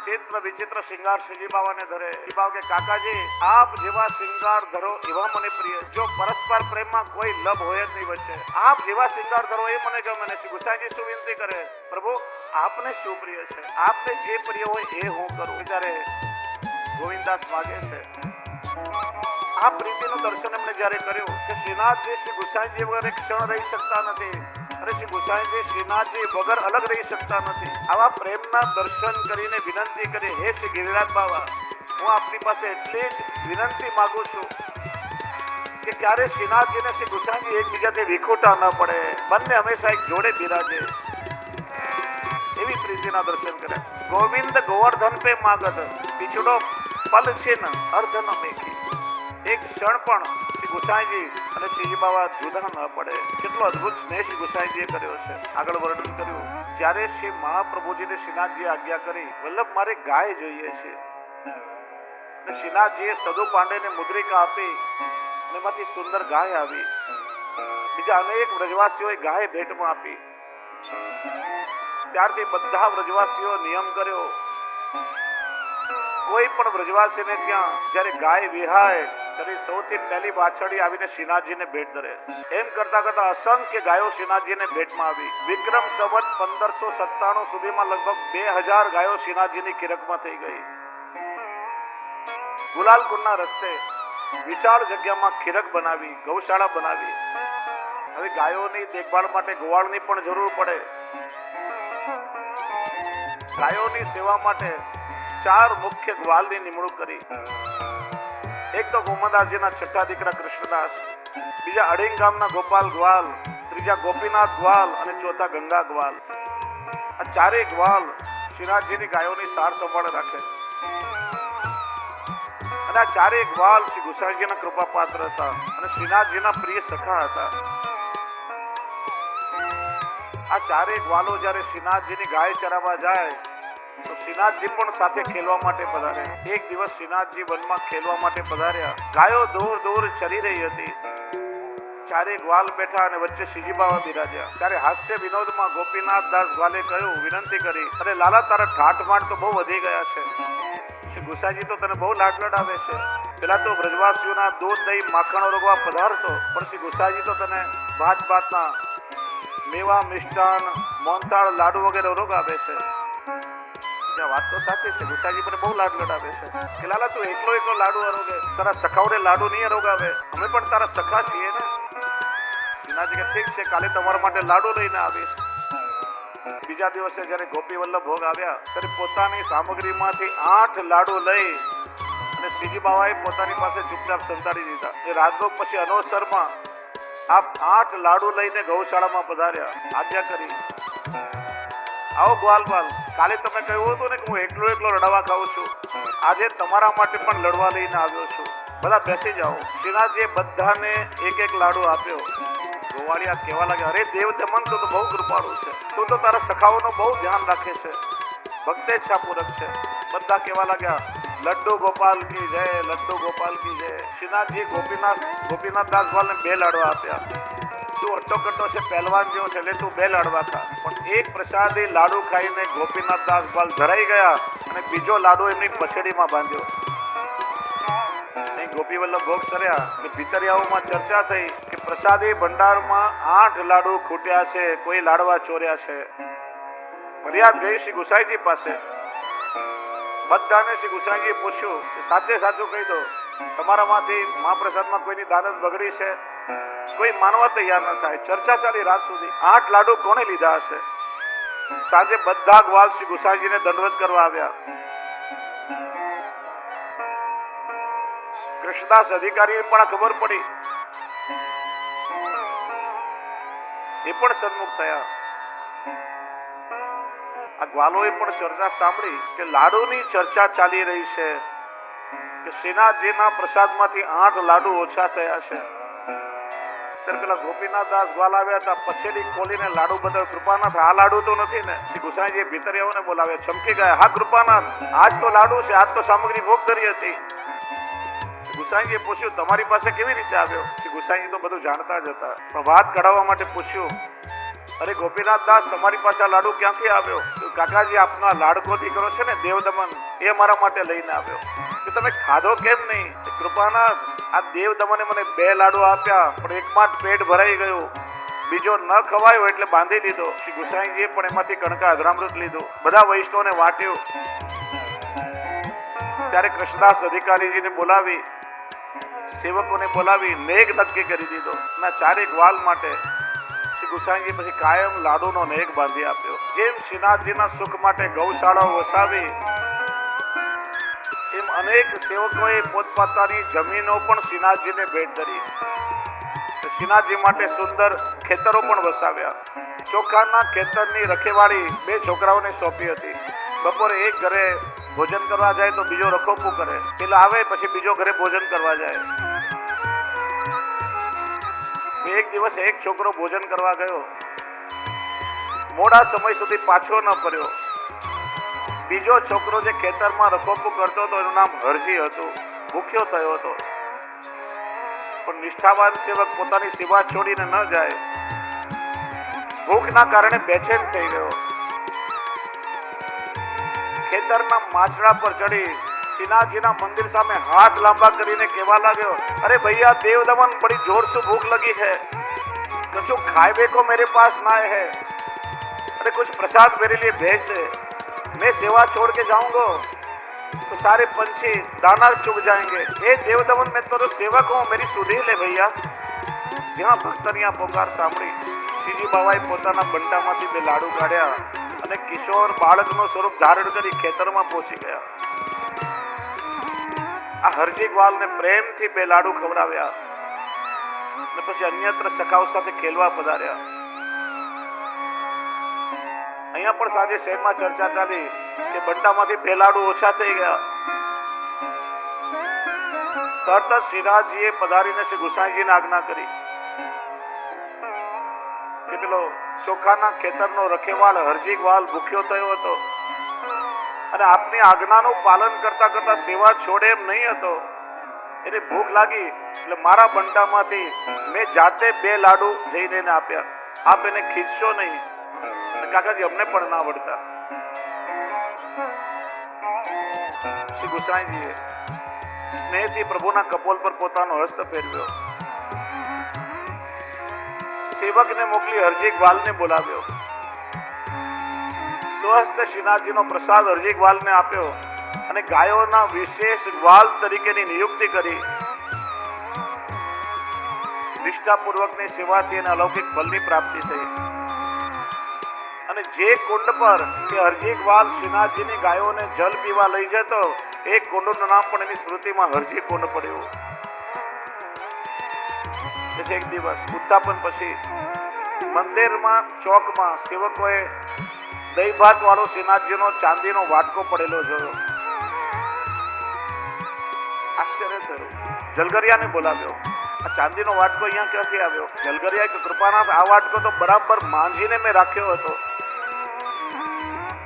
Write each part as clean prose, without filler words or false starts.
ચિત્ર વિચિત્ર શિંગાર શ્રીજી બાવાને ધરે. શ્રી બાવા કે કાકાજી આપ જેવા શિંગાર ધરો એવા મને પ્રિય. જો પરસ્પર પ્રેમમાં કોઈ લભ હોય જ નહીં વચ્ચે, આપ જેવા શિંગાર ધરો એ મને ગમે નથી. ગુસાઈજી શું વિનંતી કરે, પ્રભુ આપને શું પ્રિય છે, આપને જે પ્રિય હોય એ હું કરું. ત્યારે ગોવિંદાસ માગે છે આ પ્રીતિનું દર્શન એમણે જ્યારે કર્યું કે શ્રીનાથજી શ્રી ગુસાઈજી વગર એક ક્ષણ રહી શકતા નથી, અને શ્રી ગુસાઈજી શ્રીનાથજી વગર અલગ રહી શકતા નથી. આવા પ્રેમના દર્શન કરીને વિનંતી કરી, હે શ્રી ગિરિરાજ બાવા, હું આપની પાસે એટલી જ વિનંતી માંગુ છું કે ક્યારે શ્રીનાથજી ને શ્રી ગુસાઈજી એકબીજાથી વિખૂટા ન પડે, બંને હંમેશા એક જોડે બિરાજે. એવી પ્રીતિના દર્શન કરે. ગોવિંદ ગોવર્ધન પે માગત પીછડો પલ છે ન અર્ધ ન મેખી. એક ક્ષણ પણ શ્રી ગુસાઈજી અને શ્રીજી બાવા જુદા ન પડે. કેટલો અદ્ભુત સ્નેહ શ્રી ગુસાઈજીએ કર્યો છે. આગળ વર્ણન કર્યું, જ્યારે શ્રી મહાપ્રભુજીને શ્રીનાથજીએ આજ્ઞા કરી, વલ્લભ મારે ગાય જોઈએ છે. શ્રીનાથજીએ સદુ પાંડેને મુદ્રિકા આપી અને એમાંથી સુંદર ગાય આવી. બીજા અનેક વ્રજવાસીઓએ ગાય ભેટમાં આપી. ત્યારથી બધા વ્રજવાસીઓ નિયમ કર્યો, કોઈ પણ વ્રજવાસીને ત્યાં જ્યારે ગાય વિહાય ત્યારે સૌથી પહેલી વાછડી આવીને શ્રીનાથજીને ભેટ ધરે. એમ કરતા કરતા અસંખ્ય ગાયો શ્રીનાથજીને ભેટમાં આવી. વિક્રમ સંવત 1597 સુધીમાં લગભગ 2000 ગાયો શ્રીનાથજીની કિરકમાં થઈ ગઈ. ગુલાલકુંડના રસ્તે વિશાળ જગ્યામાં ખીરક બનાવી, ગૌશાળા બનાવી. હવે ગાયોની દેખભાળ માટે ગોવાળની પણ જરૂર પડે. ગાયોની સેવા માટે 4 મુખ્ય ગ્વાલની નિમણૂક કરી. એક તો ગોમદાસજીના છઠ્ઠા દીકરા કૃષ્ણદાસ, બીજા અડીંગ ગામના ગોપાલ ગ્વાલ, ત્રીજા ગોપીનાથ ગ્વાલ અને ચોથા ગંગા ગ્વાલ. આ 4 ગ્વાલ શ્રીનાથજીની ગાયોની સાર સંભાળ રાખે. અને આ 4 ગ્વાલ શ્રી ગુસાઈજીના કૃપા પાત્ર હતા અને શ્રીનાથજીના પ્રિય સખા હતા. આ 4 ગ્વાલો જ્યારે શ્રીનાથજીની ગાય ચરાવવા જાય તો શ્રીનાથજી પણ સાથે ખેલવા માટે પધાર્યા. એક દિવસ શ્રીનાથજી વનમાં ખેલવા માટે પધાર્યા. ગાયો દૂર દૂર ચરી રહી હતી. 4 ગ્વાલ બેઠા અને વચ્ચે શ્રીજી બાવા બિરાજ્યા. ત્યારે હાસ્ય વિનોદમાં ગોપીનાથ દાસ ગ્વાલે કહ્યું, વિનંતી કરી, અરે લાલા તારા ઠાઠમાઠ તો બહુ વધી ગયા છે. શ્રી ગુસાઈજી તો તને બહુ લાડ લડાવે છે. પેલા તો વ્રજવાસીઓના દૂધ દહીં માખણ રોગવા પધારતો, પણ શ્રી ગુસાઈજી તો તને ભાત ભાતના મેવા મિષ્ટાન મોહનથાળ લાડુ વગેરે રોગ આવે છે. વાત તો સાચી છે, ગુસાઈજી મને બહુ લાડ લડાવે છે. કે લાલા તું એકલો લાડુ અરોગે, તારા સખાઓને લાડુ નહીં અરોગાવે, અમે પણ તારા સખા છીએ ને. શ્રીનાથજી કે ઠીક છે, કાલે તમારા માટે લાડુ લઈને આવીશ. બીજા દિવસે જ્યારે ગોપી વલ્લભ ભોગ આવ્યા ત્યારે પોતાની સામગ્રીમાંથી 8 લાડુ લઈ અને શ્રીજી બાવાએ પોતાની પાસે ચૂપચાપ સંતાડી દીધા. એ રાજભોગ પછી અનોસરમાં આપ 8 લાડુ લઈને ગૌશાળામાં પધાર્યા. આજ્ઞા કરી, આવો ગ્વાલ, કાલે તમે કહ્યું હતું ને કે હું એકલો લડવા ખાઉં છું, આજે તમારા માટે પણ લડવા લઈને આવ્યો છું. બધા બેસી જાઓ. શ્રીનાથજીએ બધાને એક લાડુ આપ્યો. ગોવાળિયા કહેવા લાગ્યા, અરે દેવ દમન તો બહુ કૃપાળુ છે, તું તો તારા સખાઓનું બહુ ધ્યાન રાખે છે, ભક્તેચ્છા પૂરક છે. બધા કહેવા લાગ્યા, લડ્ડુ ગોપાલ કી જય, લડ્ડુ ગોપાલ કી જય. શ્રીનાથજી ગોપીનાથ દાસ ગ્વાલને 2 લાડવા આપ્યા. તું અટ્ટોકટ્ટો છે, પહેલવાન જેવો છે, એટલે તું 2 લાડવા ખા. પણ એક પ્રસાદી લાડુ ખાઈને ગોપીનાથ દાસ ગ્વાલ ધરાઈ ગયા અને બીજો લાડુ એમની પછડીમાં બાંધ્યો. ગોપી વલ્લભ ભોગ સર્યા કે ભીતરિયાઓમાં ચર્ચા થઈ કે પ્રસાદી ભંડારમાં 8 લાડુ ખૂટ્યા છે, કોઈ લાડવા ચોર્યા છે. ફરિયાદ ગઈ શ્રી ગુસાઈજી પાસે. બધાને શ્રી ગુસાઈજીએ પૂછ્યું કે સાચે સાચું કહી દો, તમારામાંથી મહાપ્રસાદમાં કોઈની દાનત બગડી છે? કોઈ માનવા તૈયાર ન થાય. ચર્ચા ચાલી રાત સુધી. 8 લાડુ કોણે લીધા હશે? સાંજે બધા ગ્વાલ શ્રી ગુસાઈજીને દંડવત કરવા આવ્યા. કૃષ્ણદાસ અધિકારીને પણ ખબર પડી. એ પણ સન્મુખ થયા. આ ગ્વાલોએ પણ ચર્ચા સાંભળી કે લાડુની ચર્ચા ચાલી રહી છે કે શ્રીનાથજીના પ્રસાદમાંથી 8 લાડુ ઓછા થયા છે. ત્યારે પેલા ગોપીનાથ દાસ ગ્વાલ આવ્યા હતા. પછેડી ખોલીને લાડુ બતાવ્યો. કૃપાનાથ, આ લાડુ તો નથી ને? શ્રી ગુસાઈજીએ ભીતરિયાઓને બોલાવ્યા. ચમકી ગયા, હા કૃપાનાથ, આજ તો લાડુ છે, આજ તો સામગ્રી ભોગ ધરી હતી. ગુસાઈજીએ પૂછ્યું, તમારી પાસે કેવી રીતે આવ્યો? શ્રી ગુસાઈજી તો બધું જાણતા જ હતા, પણ વાત કઢાવવા માટે પૂછ્યું, અરે ગોપીનાથ દાસ, તમારી પાસે લાડુ ક્યાંથી આવ્યો? કાકાજી આપનો લાડકો દીકરો છે ને દેવદમન, એ મારા માટે લઈને આવ્યો કે તમે ખાધો કેમ નહીં? કૃપાના આ દેવદમને મને 2 લાડુ આપ્યા, પણ એકમાં જ પેટ ભરાઈ ગયું, બીજો ન ખવાયો એટલે બાંધી લીધો. શ્રી ગુસાઈજીએ પણ એમાંથી કણકા અઘરામૃત લીધું, બધા વૈષ્ણવને વાટ્યું. ત્યારે કૃષ્ણદાસ અધિકારીજીને બોલાવી, સેવકોને બોલાવી નેગ નક્કી કરી દીધો. ના 4 ગ્વાલ માટે શ્રી ગુસાઈજી પછી કાયમ લાડુનો નેગ બાંધી આપ્યો. જેમ શ્રીનાથજીના સુખ માટે ગૌશાળાઓ વસાવી, એમ અનેક સેવકોએ પોતપોતાની જમીનો પણ શ્રીનાથજીને ભેટ ધરી. શ્રીનાથજી માટે સુંદર ખેતરો પણ વસાવ્યા. ચોખાના ખેતરની રખેવાળી 2 છોકરાઓને સોંપી હતી. બપોરે એક ઘરે ભોજન કરવા જાય તો બીજો રખોપું કરે, પેલા આવે પછી બીજો ઘરે ભોજન કરવા જાય. એક દિવસ એક છોકરો ભોજન કરવા ગયો, મોડા સમય સુધી પાછો ન ફર્યો. બીજો છોકરો જે ખેતરમાં રખોપું કરતો હતો એનું નામ હરજી હતું, ભૂખ્યો થયો હતો. પણ નિષ્ઠાવાન સેવક પોતાની સેવા છોડીને ન જાય, ભૂખના કારણે બેચેન થઈ ગયો. ખેતરના માછડા પર ચડી શ્રીનાથજીના મંદિર સામે હાથ લાંબા કરીને કહેવા લાગ્યો, અરે भैया देवदमन बड़ी जोर से भूख लगी है, कुछ खाए को मेरे पास ना है, अरे कुछ प्रसाद मेरे लिए भेज दे, मैं सेवा छोड़ के जाऊंगा तो सारे पंछी दाना चुग जाएंगे. ए देवदमन मैं तो सेवक हूँ, मेरी सुधी ले भैया. જ્યાં ભક્તની આ પોકાર સાંભળી શ્રીજી બાવાએ પોતાના બંટામાંથી 2 લાડુ કાઢ્યા અને કિશોર બાળકનું સ્વરૂપ ધારણ કરી ખેતરમાં પહોંચી ગયા. આ હરજી ગ્વાલને પ્રેમથી 2 લાડુ ખવડાવ્યા અને પછી અન્યત્ર સખાઓ સાથે ખેલવા પધાર્યા. અહીંયા પણ સાંજે શહેરમાં ચર્ચા ચાલી કે બંટામાંથી 2 લાડુ ઓછા થઈ ગયા. તરત જ શ્રીનાથજીએ પધારીને શ્રી ગુસાઈજીને આજ્ઞા કરી કે પેલો ચોખાના ખેતરનો રખેવાળ હરજી ગ્વાલ ભૂખ્યો થયો હતો અને આપની આજ્ઞાનું પાલન કરતા કરતા સેવા છોડે એમ નહીં હતો. એને ભૂખ લાગી એટલે મારા બંટામાંથી મેં જાતે 2 લાડુ જઈને એને આપ્યા. આપ એને ખીચશો નહીં. કાકાજી અમને પણ ના વળતા. શ્રી ગુસાઈજીએ સ્નેહથી પ્રભુના કપોલ પર પોતાનો હસ્ત ફેરવ્યો. સેવકને મોકલી હરજી ગ્વાલને બોલાવ્યો. સ્વસ્થ શ્રીનાથજીનો પ્રસાદ હરજી ગ્વાલને આપ્યો અને ગાયોના વિશેષ ગ્વાલ તરીકેની નિયુક્તિ કરી. નિષ્ઠાપૂર્વકની સેવાથી એને અલૌકિક ફળની પ્રાપ્તિ થઈ. અને જે કુંડ પર કે હરજી ગ્વાલ શ્રીનાથજીની ગાયોને જલ પીવા લઈ જતો, એ કુંડનું નામ પણ એની સ્મૃતિમાં હરજી કુંડ પડ્યું. એક દિવસ ઉત્થાપન પછી મંદિરમાં ચોકમાં સેવકોએ દહીં ભાત વાળો શ્રીનાથજીનો ચાંદીનો વાટકો પડેલો જોયો. આશ્ચર્ય થયું. જલગરિયાને બોલાવ્યો. આ ચાંદીનો વાટકો અહીંયા ક્યાંથી આવ્યો? જલગરિયા કે કૃપાનાથ, આ વાટકો તો બરાબર માંજીને મેં રાખ્યો હતો,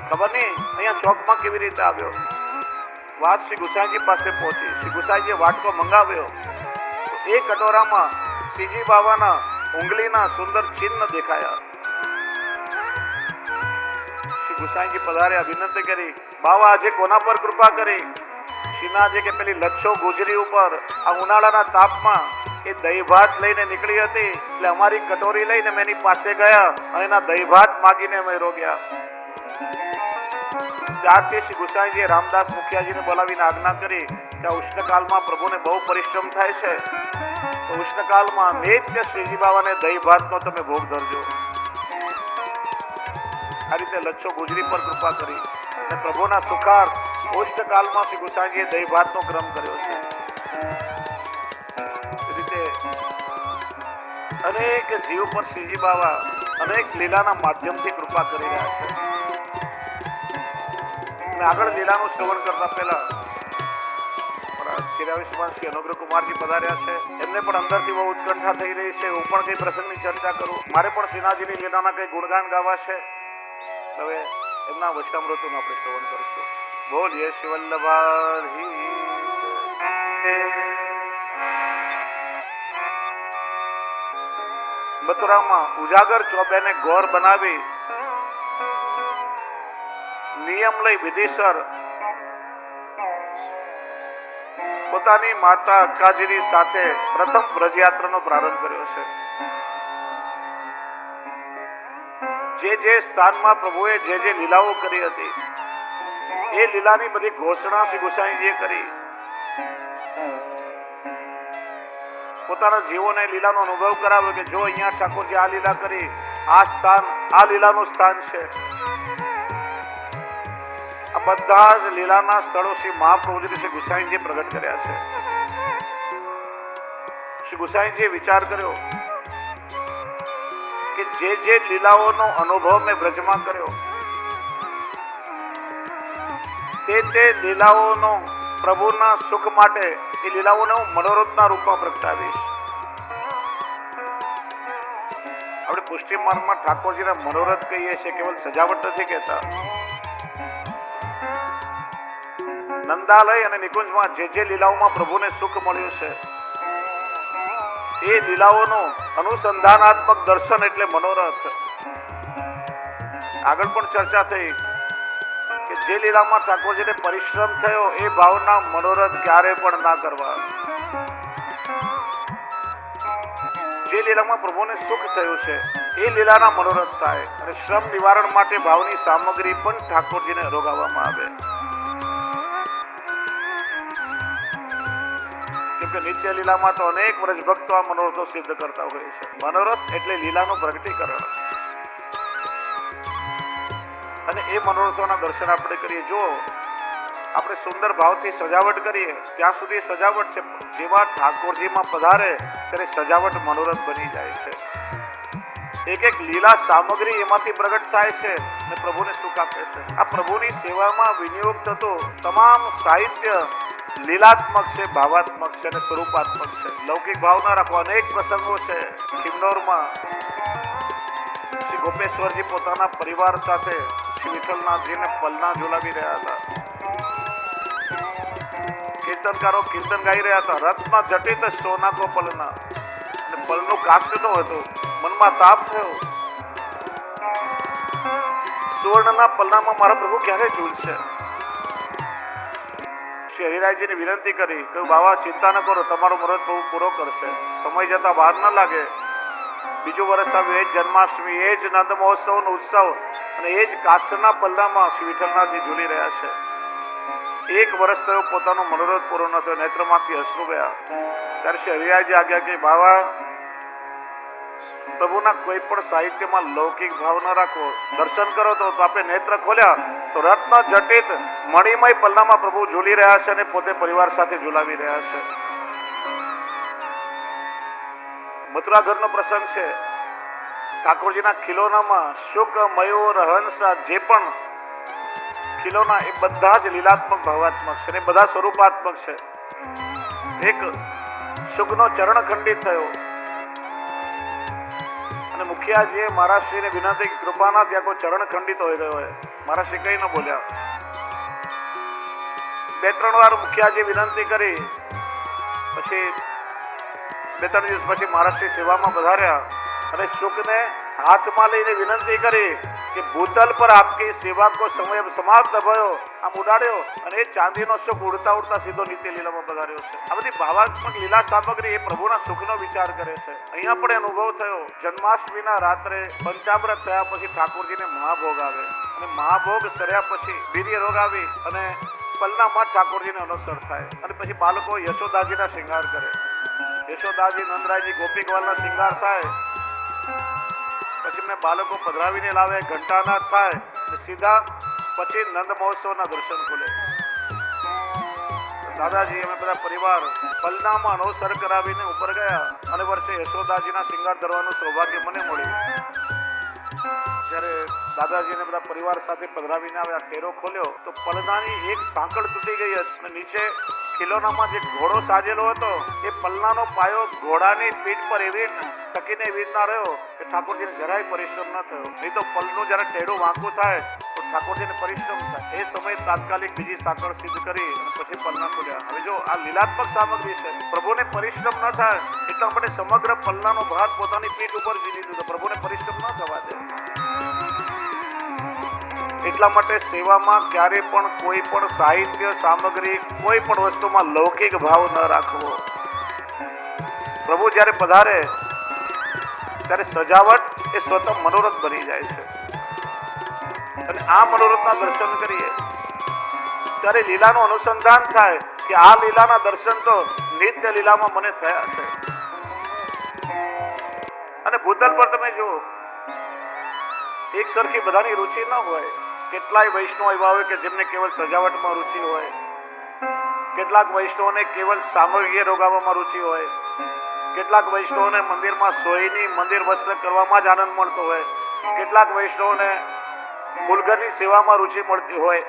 ખબર નહીં અહીંયા ચોકમાં કેવી રીતે આવ્યો. વાત શ્રી ગુસાઈજી પાસે પહોંચી. શ્રી ગુસાઈજીએ વાટકો મંગાવ્યો તો 1 કટોરામાં શ્રીજી બાવાના ઉંગલીના સુંદર ચિહ્ન દેખાયા. શ્રી ગુસાઈજી પધાર્યા, વિનંતી કરી, બાવા આજે કોના પર કૃપા કરી? શ્રીનાથજી કે પેલી લચ્છો ગુજરી ઉપર આ ઉનાળાના તાપમાં એ દહીં ભાત લઈને નીકળી હતી, એટલે અમારી કટોરી લઈને મેં એની પાસે ગયા અને એના દહીં ભાત માગીને અમે રોગ્યા. ત્યારથી શ્રી ગુસાઈજીએ રામદાસ મુખિયાજીને બોલાવીને આજ્ઞા કરી કે આ ઉષ્ણકાળમાં પ્રભુને બહુ પરિશ્રમ થાય છે, તો ઉષ્ણકાળમાં નિત્ય શ્રીજી બાવાને દહીં ભાતનો તમે ભોગ ધરજો. આ રીતે લચ્છો ગુજરી પર કૃપા કરી અને પ્રભુના સુખાર્થ ઉષ્ણકાળમાં શ્રી ગુસાઈજીએ દહીં ભાતનો ક્રમ કર્યો છે. એ રીતે અનેક જીવ પર શ્રીજી બાવા અનેક લીલાના માધ્યમથી કૃપા કરી રહ્યા છે. આગળ લીલાનું શ્રવણ કરતા પહેલા શ્રી અનુગ્રહ કુમારજી પધાર્યા છે. એમને પણ અંદરથી બહુ ઉત્કંઠા થઈ રહી છે. હું પણ કઈ પ્રસંગની ચર્ચા કરું. મારે પણ શ્રીનાથજીની લીલાના કઈ ગુણગાન ગાવા છે. હવે એમના વચનામૃતનું આપણે શ્રવણ કરીશું. બોલીએ શ્રી વલ્લભારી. મથુરામાં ઉજાગર ચોબેને ગોર બનાવી નિયમ લઈ વિધિસર પોતાની માતા અક્કાજીની સાથે પ્રથમ વ્રજયાત્રાનો પ્રારંભ કર્યો છે. જે સ્થાનમાં પ્રભુએ જે લીલાઓ કરી હતી એ લીલાની બધી ઘોષણા શ્રી ગોસાઈજીએ કરી. પોતાના જીવોને લીલાનો અનુભવ કરાવ્યો કે જો અહીંયા ઠાકોરજી આ લીલા કરી, આ સ્થાન આ લીલાનું સ્થાન છે. આ બધા જ લીલાના સ્થળો શ્રી મહાપ્રભુજી શ્રી ગોસાઈજીએ પ્રગટ કર્યા છે. શ્રી ગોસાઈજીએ વિચાર કર્યો કે જે લીલાઓનો અનુભવ મેં બ્રજમાં કર્યો તે લીલાઓનો પ્રભુના સુખ માટે એ લીલાઓને હું મનોરથના રૂપમાં પ્રગટાવીશ. આપણે પુષ્ટિ માર્ગમાં ઠાકોરજીના મનોરથ કહીએ છીએ, કેવલ સજાવટ નથી કહેતા. નંદાલય અને નિકુંજમાં જે લીલાઓમાં પ્રભુને સુખ મળ્યું છે એ લીલાઓનું અનુસંધાનાત્મક દર્શન એટલે મનોરથ. આગળ પણ ચર્ચા થઈ કે જે લીલામાં ઠાકોરજીને પરિશ્રમ થયો એ ભાવના મનોરથ ક્યારે પણ ના કરવા. જે લીલામાં પ્રભુને સુખ થયું છે એ લીલાના મનોરથ થાય અને શ્રમ નિવારણ માટે ભાવની સામગ્રી પણ ઠાકોરજીને રોગાવવામાં આવે. કેમકે નિત્ય લીલામાં તો અનેક વ્રજ ભક્તો આ મનોરથો સિદ્ધ કરતા હોય છે. મનોરથ એટલે લીલાનું પ્રગટીકરણ અને એ મનોરથોના દર્શન આપણે કરીએ. જો આપણે સુંદર ભાવથી સજાવટ કરીએ ત્યાં સુધી સજાવટ છે, જેવા ઠાકોરજીમાં પધારે ત્યારે સજાવટ મનોરથ બની જાય છે. એક લીલા સામગ્રી એમાંથી પ્રગટ થાય છે અને પ્રભુને સુખ આપે છે. આ પ્રભુની સેવામાં વિનિયોગ થતો તમામ સાહિત્ય લીલાત્મક છે, ભાવાત્મક છે અને સ્વરૂપાત્મક છે. લૌકિક ભાવના રાખવા અનેક પ્રસંગો છે. કિન્નોરમાં શ્રી ગોપેશ્વરજી પોતાના પરિવાર સાથે શ્રી વિઠ્ઠલનાથજીને પલના ઝુલાવી રહ્યા હતા. કીર્તનકારો કીર્તન ગાઈ રહ્યા હતા. રત્ન જટિત સોના કો પલના, અને પલનું કાષ્ટ નું હતું. મનમાં તાપ થયો, સુવર્ણના પલનામાં મારા પ્રભુ ક્યારે ઝૂલશે? શ્રી હરિરાયજીને વિનંતી કરી, કહ્યું બાવા ચિંતા ન કરો, તમારો મનોરથ પ્રભુ પૂરો કરશે. સમય જતા વાર ન લાગે. બીજું વર્ષ આવ્યું, એ જ જન્માષ્ટમી, એ જ નંદ મહોત્સવનો ઉત્સવ અને એ જ કાષ્ટના પલ્લામાં શ્રી વિઠ્ઠલનાથજી ઝૂલી રહ્યા છે. એક વર્ષ થયો, પોતાનો મનોરથ પૂરો ન થયો, નેત્રમાંથી અશ્રુ ગયા. ત્યારે શ્રી હરિરાયજી આજ્ઞા કરી, બાવા પ્રભુના કોઈ પણ સાહિત્યમાં લૌકિક ભાવ ન રાખવો. દર્શન કરો તો આપણે નેત્ર ખોલ્યા તો રત્ન જટિત મણિમય પલ્લામાં પ્રભુ ઝૂલી રહ્યા છે અને પોતે પરિવાર સાથે ઝૂલાવી રહ્યા છે. મથુરા ઘરનો પ્રસંગ છે. ઠાકોરજીના ખિલોનામાં શુક, મયુર, હંસ જે પણ ખિલોના એ બધા જ લીલાત્મક ભાવાત્મક છે અને બધા સ્વરૂપાત્મક છે. એક શુકનો ચરણ ખંડિત થયો અને મુખિયાજીએ મહારાજશ્રીને વિનંતી કૃપાના ત્યાં કોઈ ચરણ ખંડિત હોઈ ગયો હોય. મહારાજશ્રી કઈ ન બોલ્યા. 2-3 વાર મુખિયાજી વિનંતી કરી, પછી 2-3 દિવસ પછી મહારાજશ્રી સેવામાં પધાર્યા અને શુકને હાથમાં લઈને વિનંતી કરી કે ભૂતલ પર આપકી સેવા કો સમય સમાપ્ત ભયો. આમ ઉડાડ્યો અને એ ચાંદીનો શુક ઉડતા ઉડતા સીધો નિત્ય લીલામાં પધાર્યો છે. આ બધી ભાવાત્મક લીલા સામગ્રી એ પ્રભુના સુખનો વિચાર કરે છે. અહીંયા પણ અનુભવ થયો. જન્માષ્ટમીના રાત્રે પંચામૃત થયા પછી ઠાકોરજીને મહાભોગ આવે અને મહાભોગ સર્યા પછી વીર્ય રોગ આવી અને પલનામાં ઠાકોરજીને અનુસર થાય અને પછી બાળકો યશોદાજીના શૃંગાર કરે. યશોદાજી, નંદરાયજી, ગોપીગવાલના શૃંગાર થાય પછી મેં બાળકો પધરાવીને લાવે, ઘંટાનાદ થાય અને સીધા પછી નંદ મહોત્સવના દર્શન ખુલે. દાદાજી અમે બધા પરિવાર પલનામાં અનુસર કરાવીને ઉપર ગયા અને વર્ષે યશોદાજીના શૃંગાર ધરવાનું સૌભાગ્ય મને મળ્યું. જ્યારે દાદાજીને બધા પરિવાર સાથે પધરાવીને આવ્યા, ટેરો ખોલ્યો તો પલનાની એક સાંકળ તૂટી ગઈ હતી અને નીચે ખિલોનામાં જે ઘોડો સાજેલો હતો એ પલનાનો પાયો ઘોડાની પીઠ પર એવી ટકીને એવી રીતના રહ્યો કે ઠાકોરજીને જરાય પરિશ્રમ ન થયો. નહીં તો પલનું જ્યારે ટેડું વાંકું થાય તો ઠાકોરજીને પરિશ્રમ થાય. એ સમયે તાત્કાલિક બીજી સાંકળ સિદ્ધ કરી અને પછી પલના ખોલ્યા. હવે જો આ લીલાત્મક સામગ્રી છે. પ્રભુને પરિશ્રમ ન થાય એટલા માટે સમગ્ર પલનાનો ભાગ પોતાની પીઠ ઉપર ઝીલી દીધો. પ્રભુને પરિશ્રમ ન થવા દે. એટલા માટે સેવામાં ક્યારે પણ કોઈ પણ સાહિત્ય સામગ્રી કોઈ પણ વસ્તુમાં લૌકિક ભાવ ન રાખવો. પ્રભુ જ્યારે પધારે ત્યારે સજાવટ એ સ્વતઃ મનોરથ બની જાય છે અને આ મનોરથના દર્શન કરીએ ત્યારે લીલાનું અનુસંધાન થાય કે આ લીલાના દર્શન તો નિત્ય લીલામાં મને થયા છે. અને ભૂતલ પર તમે જુઓ, એક સરખી બધાની રુચિ ન હોય. કેટલાય વૈષ્ણવ એવા હોય કે જેમને કેવલ સજાવટમાં રુચિ હોય, કેટલાક વૈષ્ણવોને કેવલ સામગ્રી રોગાવવામાં રુચિ હોય, કેટલાક વૈષ્ણવોને મંદિરમાં સોયની મંદિર વસ્ત્ર કરવામાં જ આનંદ મળતો હોય, કેટલાક વૈષ્ણવોને મૂલઘરની સેવામાં રુચિ મળતી હોય,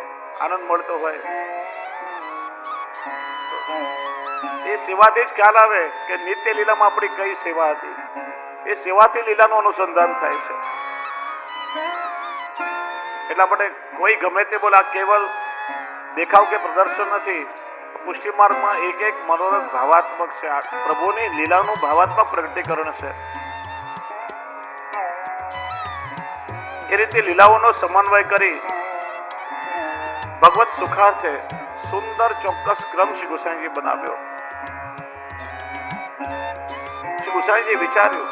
આનંદ મળતો હોય. એ સેવાથી જ ખ્યાલ આવે કે નિત્ય લીલામાં આપણી કઈ સેવા હતી. એ સેવાથી લીલાનું અનુસંધાન થાય છે. એટલા માટે કોઈ ગમે તે બોલે આ કેવલ દેખાવ કે પ્રદર્શન નથી. પુષ્ટિ માર્ગમાં એક એક મનોરથ ભાવાત્મક છે. આ પ્રભુની લીલાનું ભાવાત્મક પ્રગટીકરણ છે. એ રીતે લીલાઓનો સમન્વય કરી ભગવત સુખાર્થે સુંદર ચોક્કસ ક્રમ શ્રી ગુસાઈજી બનાવ્યો. શ્રી ગુસાઈજી વિચાર્યું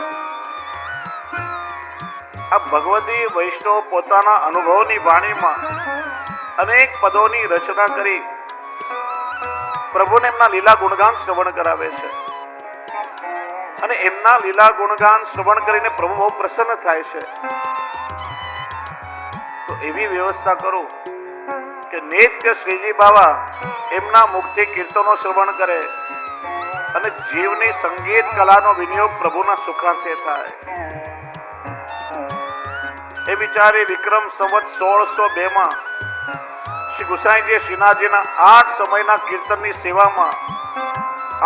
આ ભગવતી વૈષ્ણવ પોતાના અનુભવની વાણીમાં અનેક પદોની રચના કરી પ્રભુને એમના લીલા ગુણગાન શ્રવણ કરાવે છે અને એમના લીલા ગુણગાન શ્રવણ કરીને પ્રભુ બહુ પ્રસન્ન થાય છે. તો એવી વ્યવસ્થા કરો કે નિત્ય શ્રીજી બાવા એમના મુખથી કીર્તનો શ્રવણ કરે અને જીવની સંગીત કલાનો વિનિયોગ પ્રભુના સુખાર્થે થાય. એ વિચારે વિક્રમ સંવત 1602 શ્રી ગુસાઈજીએ શ્રીનાથજીના 8 સમયના કીર્તનની સેવામાં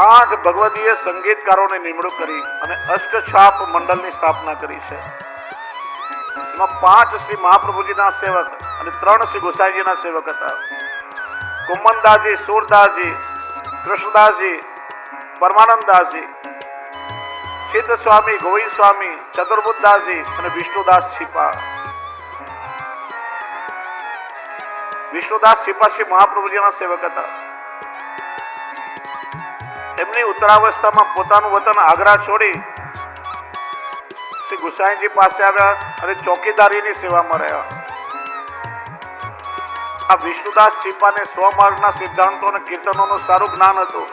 8 ભગવદીય સંગીતકારોને નિમણૂક કરી અને અષ્ટછાપ મંડળની સ્થાપના કરી છે. એમાં 5 શ્રી મહાપ્રભુજીના સેવક અને 3 શ્રી ગુસાઈજીના સેવક હતા. કુમનદાસજી, સુરદાસજી, કૃષ્ણદાસજી, પરમાનંદદાસજી, સિદ્ધ સ્વામી, ગોવિંદ સ્વામી, ચતુર્બુદ્ધદાસજી અને વિષ્ણુદાસ છીપા. વિષ્ણુદાસ છીપા શ્રી મહાપ્રભુજીના સેવક હતા. એમની ઉત્તરાવસ્થામાં પોતાનું વતન આગ્રા છોડી શ્રી ગુસાઈજી પાસે આવ્યા અને ચોકીદારીની સેવામાં રહ્યા. આ વિષ્ણુદાસ છીપાને સ્વમાર્ગના સિદ્ધાંતો અને કીર્તનોનું સારું જ્ઞાન હતું.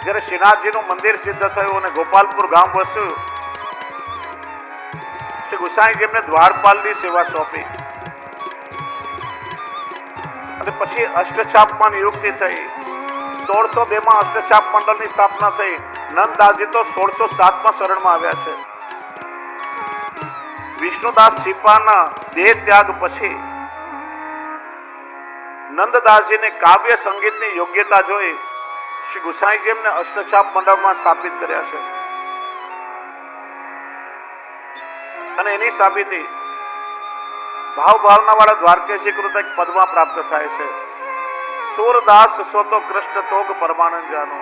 જ્યારે શ્રીનાથજીનું મંદિર સિદ્ધ થયું અને ગોપાલપુર ગામ વસ્યું, શ્રી ગુસાઈજી એમને દ્વારપાલની સેવા સોંપી અને પછી અષ્ટછાપમાં નિયુક્તિ થઈ. 1602 અષ્ટછાપ મંડળની સ્થાપના થઈ. નંદદાસજી તો 1607 શરણમાં આવ્યા છે. વિષ્ણુદાસ છીપાના દેહ ત્યાગ પછી નંદદાસજીને કાવ્ય સંગીતની યોગ્યતા જોઈ શ્રી ગુસાઈજી એમને અષ્ટછાપ મંડળમાં સ્થાપિત કર્યા છે. અને એની સાબિતી ભાવના વાળા દ્વારકેશી કૃત એક પદમાં પ્રાપ્ત થાય છે. સૂરદાસ સો તો કૃષ્ણ તોગ પરમાનંદ જાનો,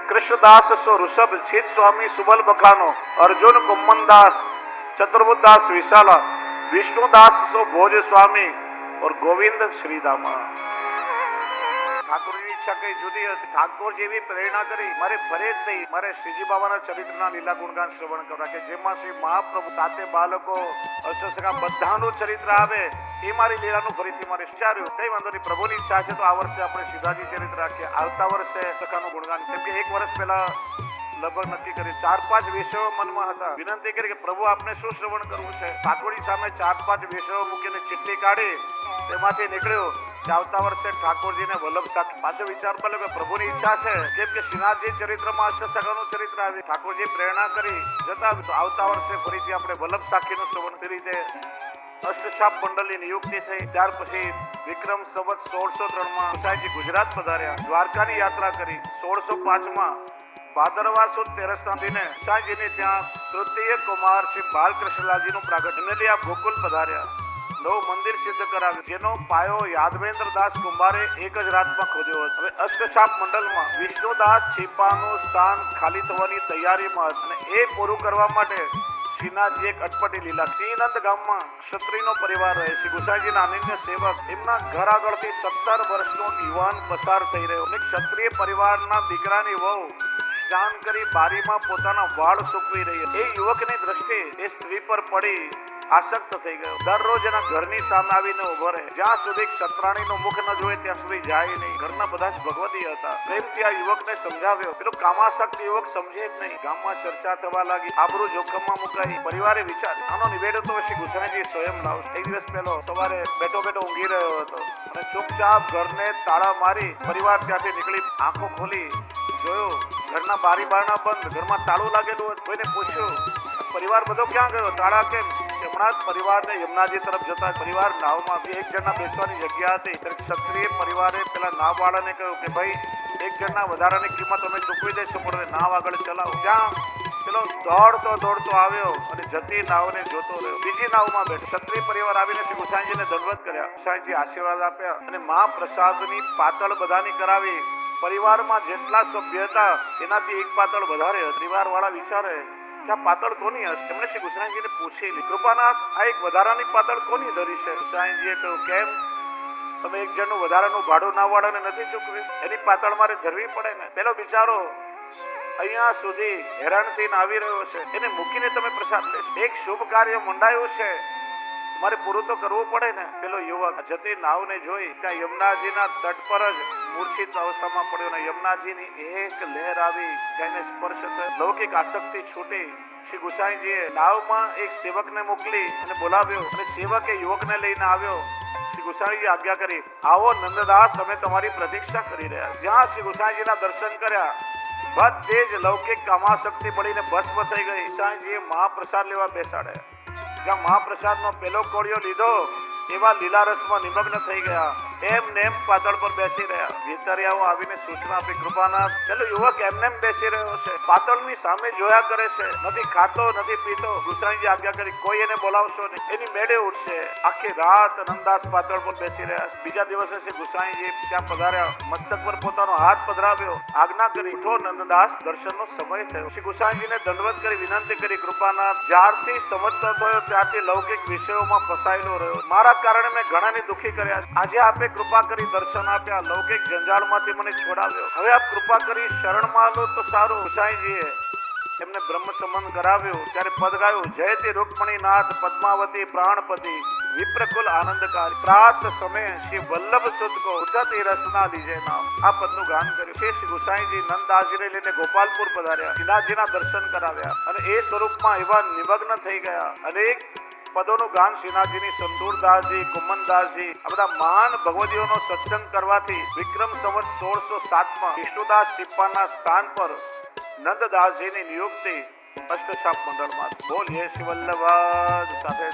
કૃષ્ણદાસ સો ઋષભ છીત સ્વામી સુબલ બખાનો, અર્જુન કુમનદાસ, ચતુર્બુદ્ધદાસ વિશાલા, વિષ્ણુદાસ સો ભોજ સ્વામી और गोविंद श्रीदामा. ઠાકોરની ઈચ્છા કઈ જુદી હતી. ઠાકોર જેવી પ્રેરણા કરી મારે ફરે જ નહીં, મારે શ્રીજી બાબાના ચરિત્રના લીલા ગુણગાન શ્રવણ કરવા કે જેમાં શ્રી મહાપ્રભુ સાથે બાળકો અષ્ટસખા બધાનું ચરિત્ર આવે એ મારી લીલાનું ફરીથી મારે વિચાર્યું કઈ વાંધો નહીં, પ્રભુની ઈચ્છા છે તો આ વર્ષે આપણે સીધાજી ચરિત્ર રાખીએ, આવતા વર્ષે સખાનું ગુણગાન. કેમ કે 1 વર્ષ પહેલા લગભગ નક્કી કરી 4-5 વિષયો મનમાં હતા. વિનંતી કરી કે પ્રભુ આપને શું શ્રવણ કરવું છે. ઠાકોરની સામે 4-5 વિષયો મૂકીને ચિઠ્ઠી કાઢી તેમાંથી નીકળ્યો કે આવતા વર્ષે ઠાકોરજીને વલ્લભ સાખી. પાછો વિચાર કર્યો કે પ્રભુની ઈચ્છા છે કેમ કે શ્રીનાથજી ચરિત્રમાં અષ્ટસખાનું ચરિત્ર આવે, ઠાકોરજી પ્રેરણા કરી જતા તો આવતા વર્ષે ફરીથી આપણે વલ્લભ સાખીનું શ્રવણ કરી રીતે અષ્ટછાપ મંડળની નિયુક્તિ થઈ. ત્યાર પછી વિક્રમ સંવત 1603 ગુસાઈજી ગુજરાત પધાર્યા, દ્વારકાની યાત્રા કરી. 1605 ભાદરવા સુદ 13ના દિને ગુસાઈજીને ત્યાં તૃતીય કુમાર શ્રી બાલકૃષ્ણલાલજીનું પ્રાગટ્ય આ ગોકુલ પધાર્યા. નવું મંદિર સિદ્ધ કરાવ્યું જેનો પાયો યાદવેન્દ્ર દાસ કુંભારે એક જ રાતમાં ખોદ્યો હતો. હવે અષ્ટછાપ મંડળમાં વિષ્ણુદાસ છીપાનું સ્થાન ખાલી થવાની તૈયારીમાં હતું અને એ પૂરું કરવા માટે શ્રીનાથજી એક અટપટી લીલા શ્રીનંદ ગામમાં ક્ષત્રિયનો પરિવાર રહે છે. ગુસાઈજીના અનન્ય સેવક એમના ઘર આગળથી 17 વર્ષનો યુવાન પસાર થઈ રહ્યો અને ક્ષત્રિય પરિવારના દીકરાની વહુ સ્નાન કરી બારીમાં પોતાના વાળ સૂકવી રહી. એ યુવકની દ્રષ્ટિ એ સ્ત્રી પર પડી આસક્ત થઈ ગયો. દરરોજ એના ઘરની સામે આવીને ઉભો રહે. જ્યાં સુધી ક્ષત્રાણીનું મુખ ન જોયે ત્યાં સુધી જાય નહીં. ઘરના બધા જ ભગવતી હતા. પ્રેમથી આ યુવકને સમજાવ્યો. પેલો કામાસક્ત યુવક સમજે જ નહીં. ગામમાં ચર્ચા થવા લાગી. આબરૂ જોખમમાં મુકાઈ. પરિવારે વિચાર આનો નિવેડો તો શ્રી ગુસાઈજી સ્વયં લાવશે. એક દિવસ પહેલો સવારે બેઠો ઊંઘી રહ્યો હતો અને ચૂપચાપ ઘરને તાળા મારી પરિવાર ત્યાંથી નીકળી આંખો ખોલી જોયો ઘરના બારી બારણા બંધ. ઘરમાં તાળું લાગેલું હતું. કોઈને પૂછ્યું પરિવાર બધો ક્યાં ગયો? તાળા કેમ? હમણાં જ પરિવારને યમુનાજી તરફ જતા પરિવાર નાવમાં એક જણના બેસવાની જગ્યા હતી. ત્યારે ક્ષત્રિય પરિવારે પેલા નાવવાળાને કહ્યું કે ભાઈ એક જણના વધારાની કિંમત અમે ચૂકવી દઈશું પણ નાવ આગળ ચલાવો. જ્યાં પેલો દોડતો આવ્યો અને જતી નાવને જોતો રહ્યો. બીજી નાવમાં બેઠો. ક્ષત્રિય પરિવાર આવીને શ્રી ગુસાઈજીને દંડવત કર્યા. ગુસાઈજી આશીર્વાદ આપ્યા અને મહાપ્રસાદની પાતળ બધાની કરાવી. પરિવારમાં જેટલા સભ્ય હતા એનાથી એક પાતળ વધારે હતી. પરિવાર વાળા વિચારે કે આ પાતળ કોની હશે? એમણે શ્રી ગુસાઈજીને પૂછેલી કૃપાનાથ આ એક વધારાની પાતળ કોની ધરી છે? ગુસાઈજીએ કહ્યું કેમ તમે એક જણનું વધારાનું ભાડું નાવવાળાને નથી ચૂકવ્યું? એની પાતળ મારે ધરવી પડે ને. પેલો બિચારો અહીંયા સુધી હેરાનથી આવી રહ્યો છે એને મૂકીને તમે પ્રસાદ લેશો? એક શુભ કાર્ય મંડાયું છે મારે પૂરું તો કરવું પડે ને. પેલો યુવક જતી નાવને જોઈ ત્યાં યમુનાજીના તટ પર જ મૂર્છિત અવસ્થામાં પડ્યો ને યમુનાજીની એક લહેર આવી જેને સ્પર્શ થયો. લૌકિક આસક્તિ છૂટી. શ્રી ગુસાઈજીએ નાવમાં એક સેવકને મોકલી અને બોલાવ્યો અને સેવકે યુવકને લઈને આવ્યો. શ્રી ગુસાઈજી આજ્ઞા કરી આવો નંદદાસ અમે તમારી પ્રતીક્ષા કરી રહ્યા. જ્યાં શ્રી ગુસાઈજીના દર્શન કર્યા બધે જ લૌકિક કામાશક્તિ પડીને ભસ્મ થઈ ગઈ. ગુસાઈજીએ મહાપ્રસાદ લેવા બેસાડ્યા. જ્યાં મહાપ્રસાદનો પેલો કોળિયો લીધો એવા લીલા રસમાં નિમગ્ન થઈ ગયા. એમ પાતળ પર બેસી રહ્યા. ભીતરિયાઓ આવીને સૂચના આપી કૃપાનાથ પેલો યુવક એમ બેસી રહ્યો છે. પાતળની સામે જોયા કરે છે. નથી ખાતો નથી પીતો. ગુસાઈજી આજ્ઞા કરી કોઈ એને બોલાવશો નહીં. એની મેળે ઉઠશે. આખી રાત નંદદાસ પાતળ પર બેસી રહ્યા. બીજા દિવસે શ્રી ગુસાઈજી ત્યાં પધાર્યા. મસ્તક પર પોતાનો હાથ પધરાવ્યો. આજ્ઞા કરી ઉઠો નંદદાસ દર્શનનો સમય થયો. શ્રી ગુસાઈજીને દંડવત કરી વિનંતી કરી કૃપાનાથ જ્યારથી સમજતો થયો ત્યારથી લૌકિક વિષયોમાં ફસાયેલો રહ્યો. મારા કારણે મેં ઘણાને દુઃખી કર્યા. આજે આપે કૃપા કરી દર્શન આપ્યા. લૌકિક જંજાળમાંથી મને છોડાવ્યો. હવે આપ કૃપા કરી શરણમાં લો તો સારું. ગુસાઈજીએ એમને બ્રહ્મ સંબંધ કરાવ્યો. ત્યારે પદ ગાયું જયતિ રૂકમણીનાથ પદ્માવતી પ્રાણપતિ વિપ્રકુલ આનંદકારી પ્રાત સમય શ્રી વલ્લભ સુત કો ઉદતી રસના લીજે નામ. આ પદનું ગાન કર્યું. શ્રી ગુસાઈજી નંદાજીને લઈને ગોપાલપુર પધાર્યા. શ્રીનાથજીના દર્શન કરાવ્યા અને એ સ્વરૂપમાં એવા નિમગ્ન થઈ ગયા. અનેક પદોનું ગાન શ્રીનાથજીની સંતૂરદાસજી કુમનદાસજી આ બધા મહાન ભગવદીઓનો સત્સંગ કરવાથી વિક્રમ સંવત 1607 વિષ્ણુદાસ સિપ્પાના સ્થાન પર નંદદાસજીની નિયુક્તિ અષ્ટછાપ મંડળમાં. બોલીએ શ્રી વલ્લભાદ સાથે